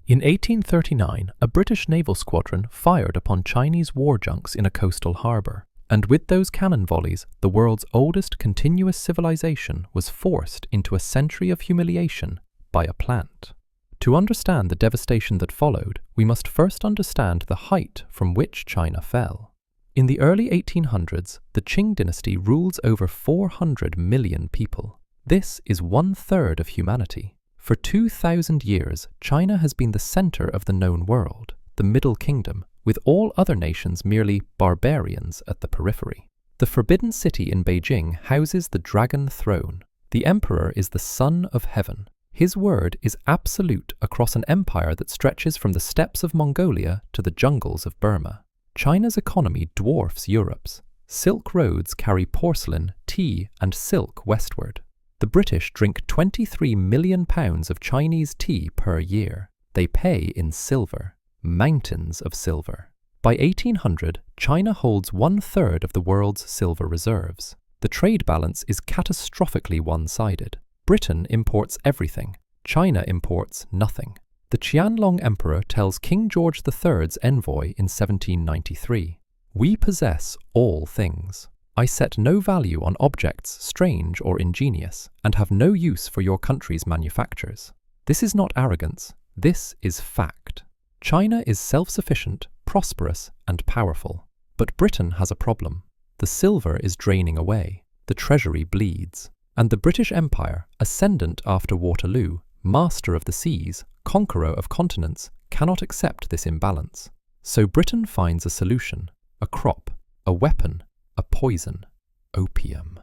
In 1839, a British naval squadron fired upon Chinese war junks in a coastal harbour, and with those cannon volleys, the world's oldest continuous civilization was forced into a century of humiliation by a plant. To understand the devastation that followed, we must first understand the height from which China fell. In the early 1800s, the Qing dynasty rules over 400 million people. This is 1/3 of humanity. For 2,000 years, China has been the center of the known world, the Middle Kingdom, with all other nations merely barbarians at the periphery. The Forbidden City in Beijing houses the Dragon Throne. The emperor is the Son of Heaven. His word is absolute across an empire that stretches from the steppes of Mongolia to the jungles of Burma. China's economy dwarfs Europe's. Silk roads carry porcelain, tea, and silk westward. The British drink 23 million pounds of Chinese tea per year. They pay in silver, mountains of silver. By 1800, China holds 1/3 of the world's silver reserves. The trade balance is catastrophically one-sided. Britain imports everything. China imports nothing. The Qianlong Emperor tells King George III's envoy in 1793, "We possess all things. I set no value on objects strange or ingenious, and have no use for your country's manufactures." This is not arrogance, this is fact. China is self-sufficient, prosperous, and powerful. But Britain has a problem. The silver is draining away, the treasury bleeds, and the British Empire, ascendant after Waterloo, master of the seas, conqueror of continents, cannot accept this imbalance. So Britain finds a solution, a crop, a weapon, a poison: opium.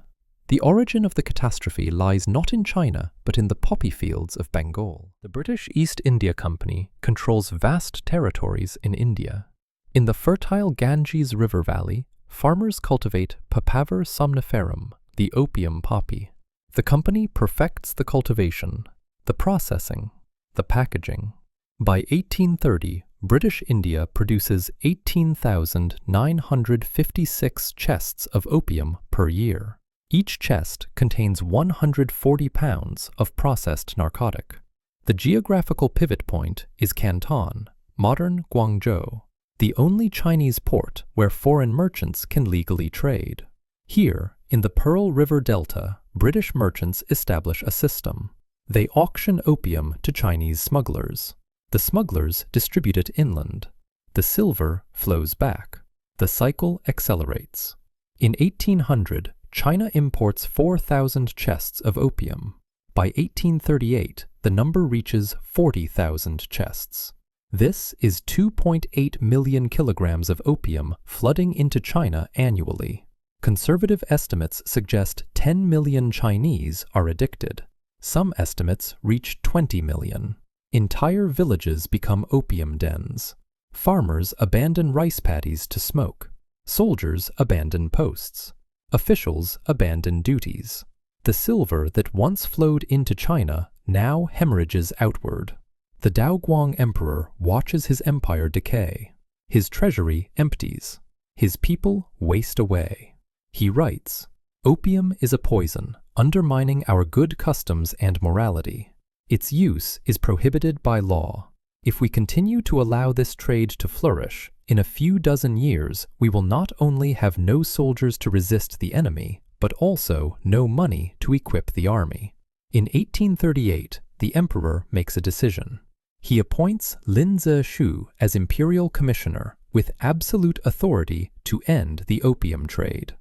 The origin of the catastrophe lies not in China, but in the poppy fields of Bengal. The British East India Company controls vast territories in India. In the fertile Ganges River Valley, farmers cultivate Papaver somniferum, the opium poppy. The company perfects the cultivation, the processing, the packaging. By 1830, British India produces 18,956 chests of opium per year. Each chest contains 140 pounds of processed narcotic. The geographical pivot point is Canton, modern Guangzhou, the only Chinese port where foreign merchants can legally trade. Here, in the Pearl River Delta, British merchants establish a system. They auction opium to Chinese smugglers. The smugglers distribute it inland. The silver flows back. The cycle accelerates. In 1800, China imports 4,000 chests of opium. By 1838, the number reaches 40,000 chests. This is 2.8 million kilograms of opium flooding into China annually. Conservative estimates suggest 10 million Chinese are addicted. Some estimates reach 20 million. Entire villages become opium dens. Farmers abandon rice paddies to smoke. Soldiers abandon posts. Officials abandon duties. The silver that once flowed into China now hemorrhages outward. The Daoguang Emperor watches his empire decay. His treasury empties. His people waste away. He writes, "Opium is a poison, undermining our good customs and morality. Its use is prohibited by law. If we continue to allow this trade to flourish, in a few dozen years we will not only have no soldiers to resist the enemy, but also no money to equip the army." In 1838, the emperor makes a decision. He appoints Lin Zexu as imperial commissioner with absolute authority to end the opium trade.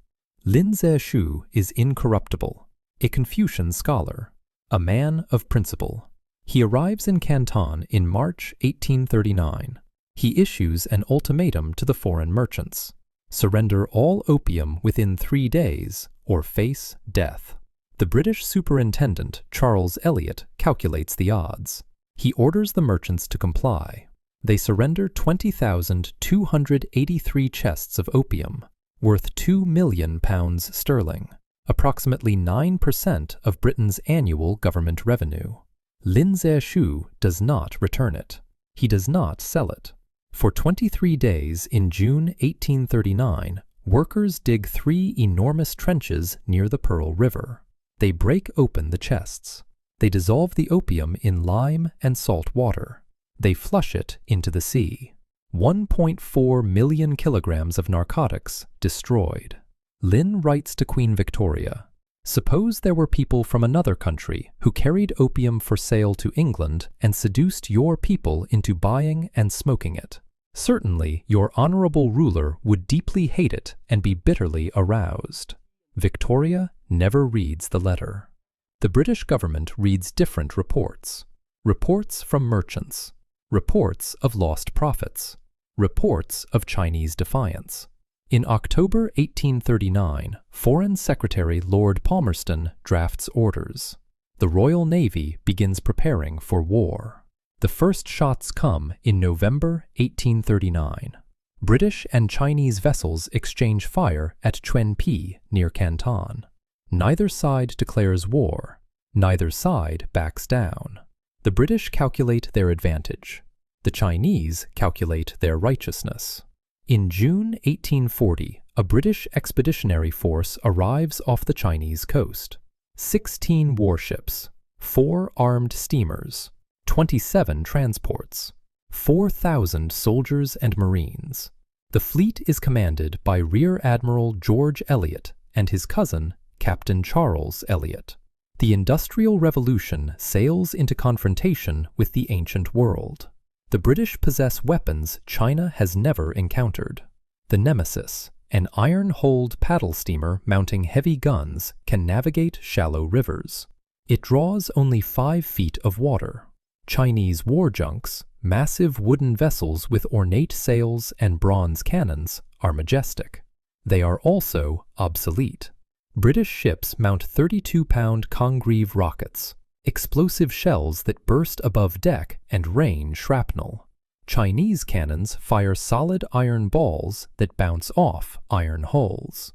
Lin Zexu is incorruptible, a Confucian scholar, a man of principle. He arrives in Canton in March 1839. He issues an ultimatum to the foreign merchants: surrender all opium within 3 days or face death. The British superintendent, Charles Elliot, calculates the odds. He orders the merchants to comply. They surrender 20,283 chests of opium, worth 2 million pounds sterling, approximately 9% of Britain's annual government revenue. Lin Zexu does not return it. He does not sell it. For 23 days in June 1839, workers dig 3 enormous trenches near the Pearl River. They break open the chests. They dissolve the opium in lime and salt water. They flush it into the sea. 1.4 million kilograms of narcotics destroyed. Lin writes to Queen Victoria, "Suppose there were people from another country who carried opium for sale to England and seduced your people into buying and smoking it. Certainly your honorable ruler would deeply hate it and be bitterly aroused." Victoria never reads the letter. The British government reads different reports. Reports from merchants. Reports of lost profits. Reports of Chinese defiance. In October 1839, Foreign Secretary Lord Palmerston drafts orders. The Royal Navy begins preparing for war. The first shots come in November 1839. British and Chinese vessels exchange fire at Chuen Pi near Canton. Neither side declares war. Neither side backs down. The British calculate their advantage. The Chinese calculate their righteousness. In June 1840, a British expeditionary force arrives off the Chinese coast. 16 warships, 4 armed steamers, 27 transports, 4,000 soldiers and marines. The fleet is commanded by Rear Admiral George Elliot and his cousin, Captain Charles Elliot. The Industrial Revolution sails into confrontation with the ancient world. The British possess weapons China has never encountered. The Nemesis, an iron-hulled paddle steamer mounting heavy guns, can navigate shallow rivers. It draws only 5 feet of water. Chinese war junks, massive wooden vessels with ornate sails and bronze cannons, are majestic. They are also obsolete. British ships mount 32-pound Congreve rockets, explosive shells that burst above deck and rain shrapnel. Chinese cannons fire solid iron balls that bounce off iron hulls.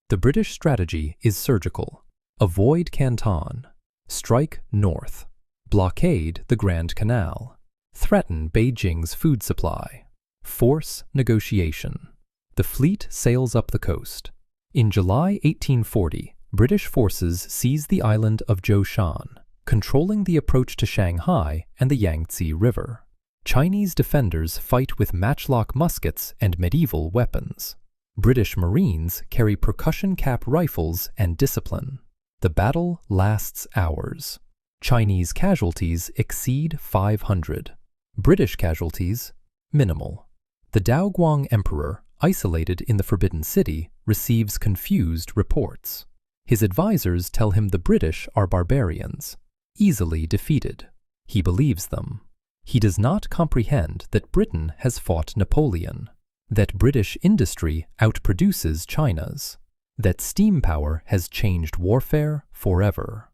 The British strategy is surgical. Avoid Canton. Strike north. Blockade the Grand Canal. Threaten Beijing's food supply. Force negotiation. The fleet sails up the coast. In July 1840, British forces seize the island of Zhoushan, controlling the approach to Shanghai and the Yangtze River. Chinese defenders fight with matchlock muskets and medieval weapons. British Marines carry percussion cap rifles and discipline. The battle lasts hours. Chinese casualties exceed 500. British casualties, minimal. The Daoguang Emperor, isolated in the Forbidden City, receives confused reports. His advisors tell him the British are barbarians, easily defeated. He believes them. He does not comprehend that Britain has fought Napoleon, that British industry outproduces China's, that steam power has changed warfare forever.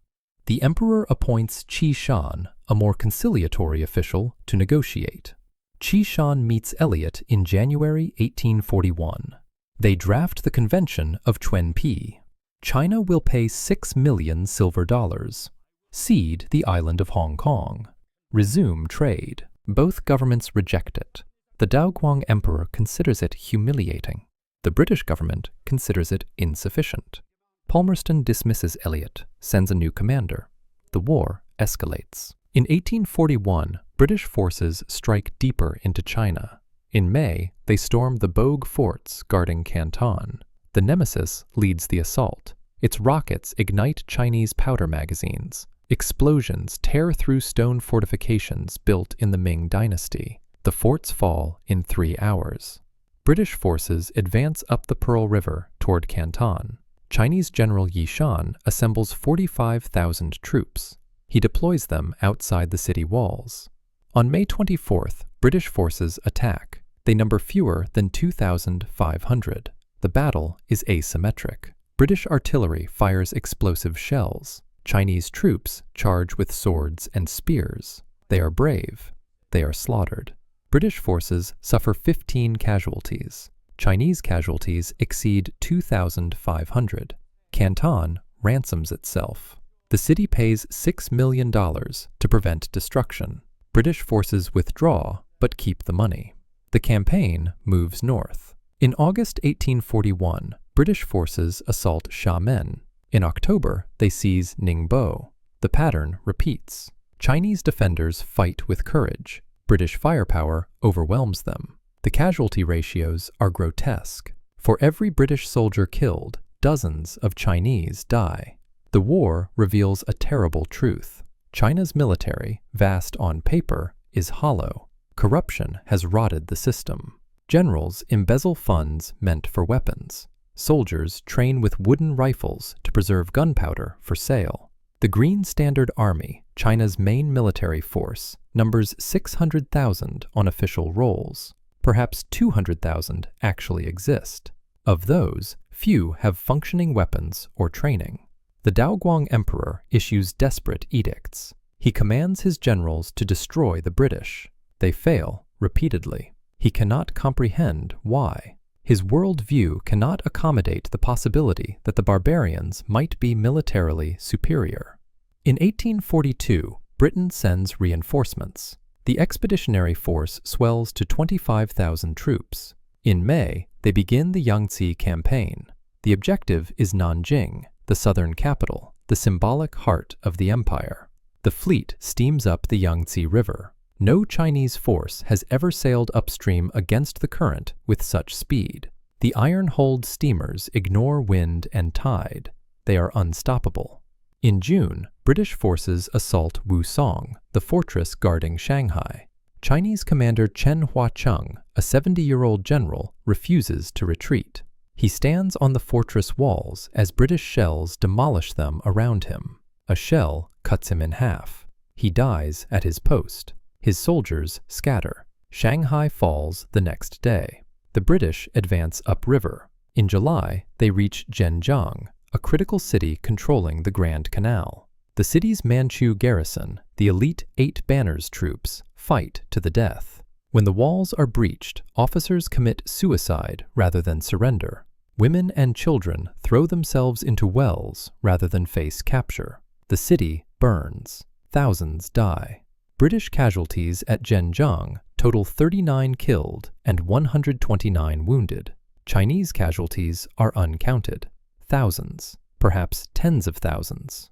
The emperor appoints Qi Shan, a more conciliatory official, to negotiate. Qi Shan meets Elliot in January 1841. They draft the Convention of Chuen Pi. China will pay 6 million silver dollars. Cede the island of Hong Kong. Resume trade. Both governments reject it. The Daoguang Emperor considers it humiliating. The British government considers it insufficient. Palmerston dismisses Elliot, sends a new commander. The war escalates. In 1841, British forces strike deeper into China. In May, they storm the Bogue forts guarding Canton. The Nemesis leads the assault. Its rockets ignite Chinese powder magazines. Explosions tear through stone fortifications built in the Ming Dynasty. The forts fall in 3 hours. British forces advance up the Pearl River toward Canton. Chinese General Yi Shan assembles 45,000 troops. He deploys them outside the city walls. On May 24th, British forces attack. They number fewer than 2,500. The battle is asymmetric. British artillery fires explosive shells. Chinese troops charge with swords and spears. They are brave. They are slaughtered. British forces suffer 15 casualties. Chinese casualties exceed 2,500. Canton ransoms itself. The city pays $6 million to prevent destruction. British forces withdraw, but keep the money. The campaign moves north. In August 1841, British forces assault Xiamen. In October, they seize Ningbo. The pattern repeats. Chinese defenders fight with courage. British firepower overwhelms them. The casualty ratios are grotesque. For every British soldier killed, dozens of Chinese die. The war reveals a terrible truth. China's military, vast on paper, is hollow. Corruption has rotted the system. Generals embezzle funds meant for weapons. Soldiers train with wooden rifles to preserve gunpowder for sale. The Green Standard Army, China's main military force, numbers 600,000 on official rolls. Perhaps 200,000 actually exist. Of those, few have functioning weapons or training. The Daoguang Emperor issues desperate edicts. He commands his generals to destroy the British. They fail repeatedly. He cannot comprehend why. His world view cannot accommodate the possibility that the barbarians might be militarily superior. In 1842, Britain sends reinforcements. The expeditionary force swells to 25,000 troops. In May, they begin the Yangtze campaign. The objective is Nanjing, the southern capital, the symbolic heart of the empire. The fleet steams up the Yangtze River. No Chinese force has ever sailed upstream against the current with such speed. The iron-hulled steamers ignore wind and tide. They are unstoppable. In June, British forces assault Wusong, the fortress guarding Shanghai. Chinese commander Chen Huacheng, a 70-year-old general, refuses to retreat. He stands on the fortress walls as British shells demolish them around him. A shell cuts him in half. He dies at his post. His soldiers scatter. Shanghai falls the next day. The British advance upriver. In July, they reach Zhenjiang, a critical city controlling the Grand Canal. The city's Manchu garrison, the elite 8 Banners troops, fight to the death. When the walls are breached, officers commit suicide rather than surrender. Women and children throw themselves into wells rather than face capture. The city burns. Thousands die. British casualties at Zhenjiang total 39 killed and 129 wounded. Chinese casualties are uncounted. Thousands, perhaps tens of thousands.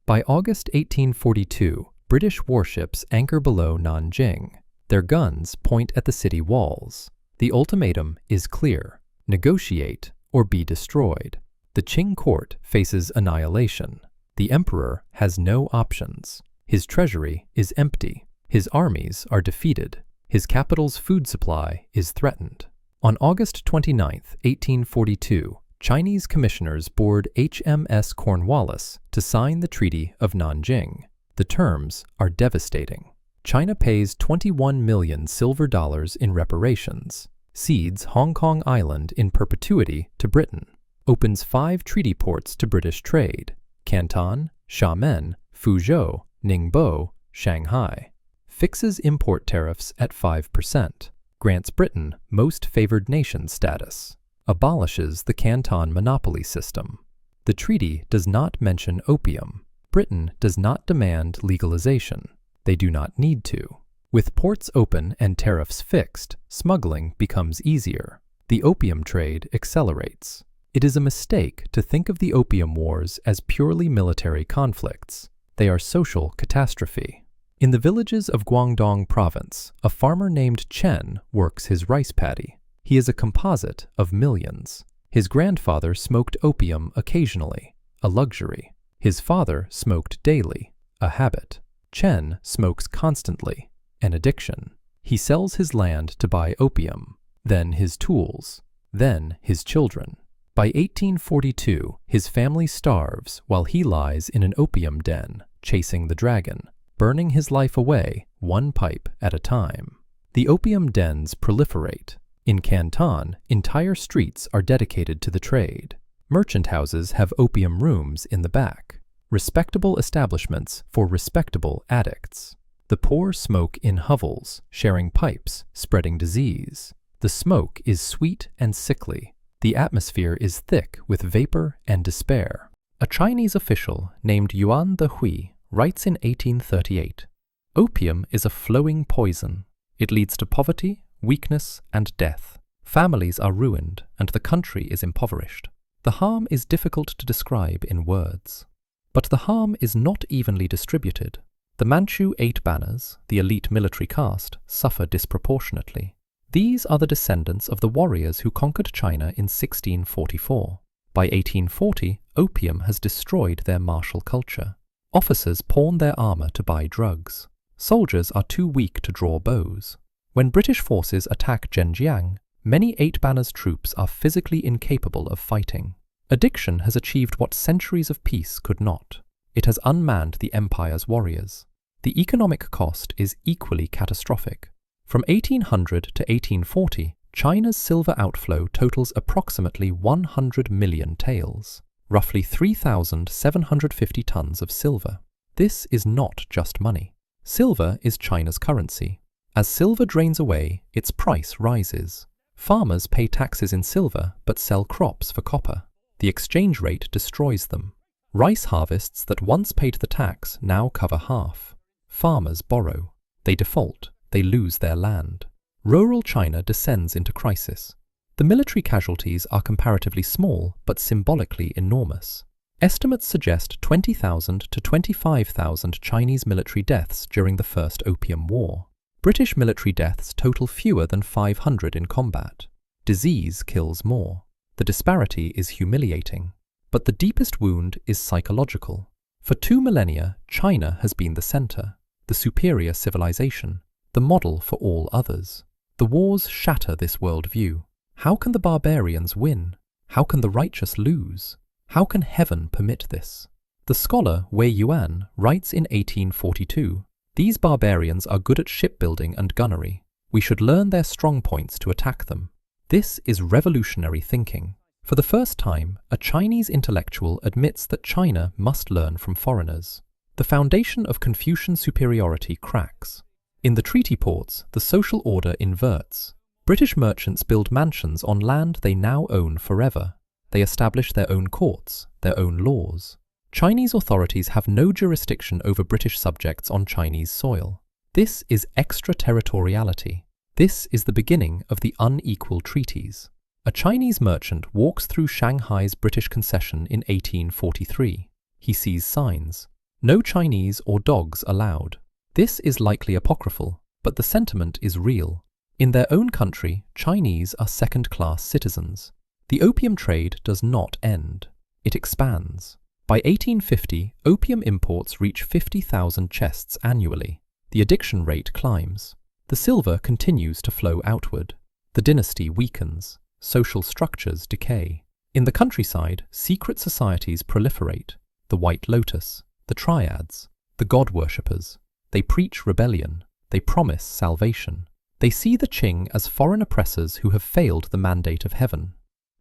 By August 1842, British warships anchor below Nanjing. Their guns point at the city walls. The ultimatum is clear: negotiate or be destroyed. The Qing court faces annihilation. The emperor has no options. His treasury is empty. His armies are defeated. His capital's food supply is threatened. On August 29, 1842, Chinese commissioners board HMS Cornwallis to sign the Treaty of Nanjing. The terms are devastating. China pays 21 million silver dollars in reparations, cedes Hong Kong Island in perpetuity to Britain, opens 5 treaty ports to British trade: Canton, Xiamen, Fuzhou, Ningbo, Shanghai, fixes import tariffs at 5%, grants Britain most favored nation status, abolishes the Canton monopoly system. The treaty does not mention opium. Britain does not demand legalization. They do not need to. With ports open and tariffs fixed, smuggling becomes easier. The opium trade accelerates. It is a mistake to think of the Opium Wars as purely military conflicts. They are social catastrophe. In the villages of Guangdong Province, a farmer named Chen works his rice paddy. He is a composite of millions. His grandfather smoked opium occasionally, a luxury. His father smoked daily, a habit. Chen smokes constantly, an addiction. He sells his land to buy opium, then his tools, then his children. By 1842, his family starves while he lies in an opium den, chasing the dragon, burning his life away one pipe at a time. The opium dens proliferate. In Canton, entire streets are dedicated to the trade. Merchant houses have opium rooms in the back. Respectable establishments for respectable addicts. The poor smoke in hovels, sharing pipes, spreading disease. The smoke is sweet and sickly. The atmosphere is thick with vapor and despair. A Chinese official named Yuan the Hui writes in 1838, "Opium is a flowing poison. It leads to poverty, weakness, and death. Families are ruined, and the country is impoverished. The harm is difficult to describe in words. But the harm is not evenly distributed. The Manchu Eight Banners, the elite military caste, suffer disproportionately. These are the descendants of the warriors who conquered China in 1644. By 1840, opium has destroyed their martial culture. Officers pawn their armor to buy drugs. Soldiers are too weak to draw bows. When British forces attack Zhenjiang, many Eight Banners troops are physically incapable of fighting. Addiction has achieved what centuries of peace could not. It has unmanned the empire's warriors. The economic cost is equally catastrophic. From 1800 to 1840, China's silver outflow totals approximately 100 million taels, roughly 3,750 tons of silver. This is not just money. Silver is China's currency. As silver drains away, its price rises. Farmers pay taxes in silver but sell crops for copper. The exchange rate destroys them. Rice harvests that once paid the tax now cover half. Farmers borrow. They default. They lose their land. Rural China descends into crisis. The military casualties are comparatively small but symbolically enormous. Estimates suggest 20,000 to 25,000 Chinese military deaths during the First Opium War. British military deaths total fewer than 500 in combat. Disease kills more. The disparity is humiliating. But the deepest wound is psychological. For 2 millennia, China has been the center, the superior civilization, the model for all others. The wars shatter this worldview. How can the barbarians win? How can the righteous lose? How can heaven permit this? The scholar Wei Yuan writes in 1842, "These barbarians are good at shipbuilding and gunnery. We should learn their strong points to attack them." This is revolutionary thinking. For the first time, a Chinese intellectual admits that China must learn from foreigners. The foundation of Confucian superiority cracks. In the treaty ports, the social order inverts. British merchants build mansions on land they now own forever. They establish their own courts, their own laws. Chinese authorities have no jurisdiction over British subjects on Chinese soil. This is extraterritoriality. This is the beginning of the unequal treaties. A Chinese merchant walks through Shanghai's British concession in 1843. He sees signs. No Chinese or dogs allowed. This is likely apocryphal, but the sentiment is real. In their own country, Chinese are second-class citizens. The opium trade does not end. It expands. By 1850, opium imports reach 50,000 chests annually. The addiction rate climbs. The silver continues to flow outward. The dynasty weakens. Social structures decay. In the countryside, secret societies proliferate. The White Lotus, the Triads, the God-worshippers. They preach rebellion. They promise salvation. They see the Qing as foreign oppressors who have failed the mandate of heaven.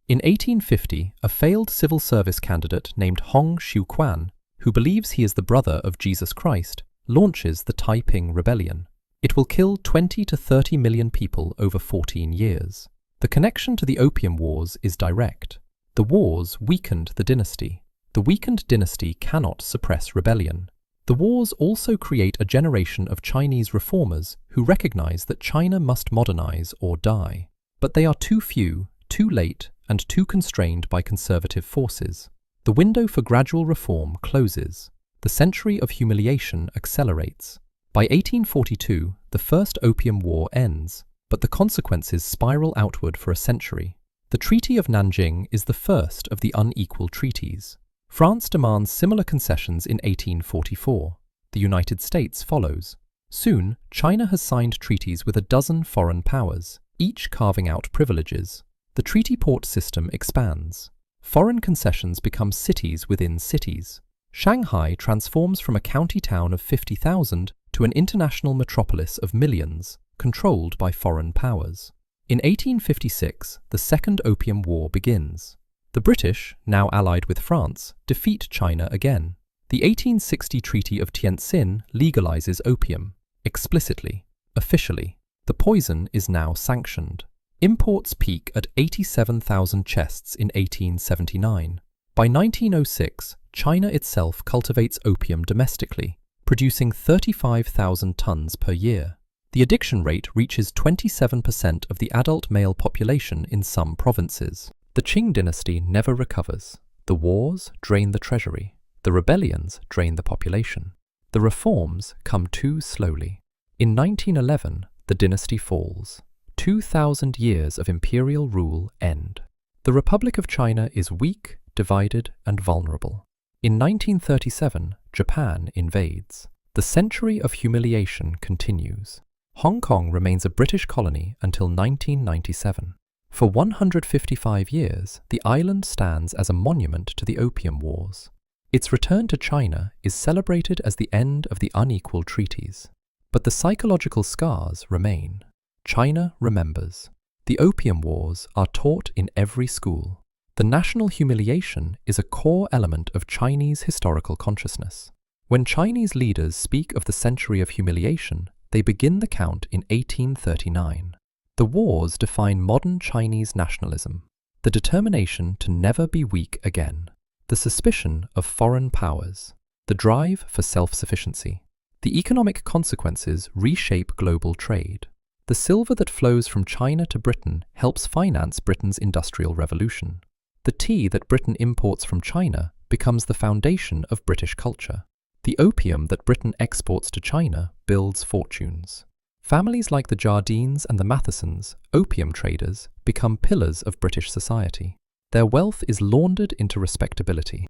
In 1850, a failed civil service candidate named Hong Xiuquan, who believes he is the brother of Jesus Christ, launches the Taiping Rebellion. It will kill 20 to 30 million people over 14 years. The connection to the Opium Wars is direct. The wars weakened the dynasty. The weakened dynasty cannot suppress rebellion. The wars also create a generation of Chinese reformers who recognize that China must modernize or die. But they are too few, too late, and too constrained by conservative forces. The window for gradual reform closes. The century of humiliation accelerates. By 1842, the First Opium War ends, but the consequences spiral outward for a century. The Treaty of Nanjing is the first of the unequal treaties. France demands similar concessions in 1844. The United States follows. Soon, China has signed treaties with a dozen foreign powers, each carving out privileges. The treaty port system expands. Foreign concessions become cities within cities. Shanghai transforms from a county town of 50,000 to an international metropolis of millions, controlled by foreign powers. In 1856, the Second Opium War begins. The British, now allied with France, defeat China again. The 1860 Treaty of Tientsin legalizes opium, explicitly, officially. The poison is now sanctioned. Imports peak at 87,000 chests in 1879. By 1906, China itself cultivates opium domestically, producing 35,000 tons per year. The addiction rate reaches 27% of the adult male population in some provinces. The Qing dynasty never recovers. The wars drain the treasury. The rebellions drain the population. The reforms come too slowly. In 1911, the dynasty falls. 2,000 years of imperial rule end. The Republic of China is weak, divided, and vulnerable. In 1937, Japan invades. The century of humiliation continues. Hong Kong remains a British colony until 1997. For 155 years, the island stands as a monument to the Opium Wars. Its return to China is celebrated as the end of the unequal treaties. But the psychological scars remain. China remembers. The Opium Wars are taught in every school. The national humiliation is a core element of Chinese historical consciousness. When Chinese leaders speak of the century of humiliation, they begin the count in 1839. The wars define modern Chinese nationalism, the determination to never be weak again, the suspicion of foreign powers, the drive for self-sufficiency. The economic consequences reshape global trade. The silver that flows from China to Britain helps finance Britain's industrial revolution. The tea that Britain imports from China becomes the foundation of British culture. The opium that Britain exports to China builds fortunes. Families like the Jardines and the Mathesons, opium traders, become pillars of British society. Their wealth is laundered into respectability.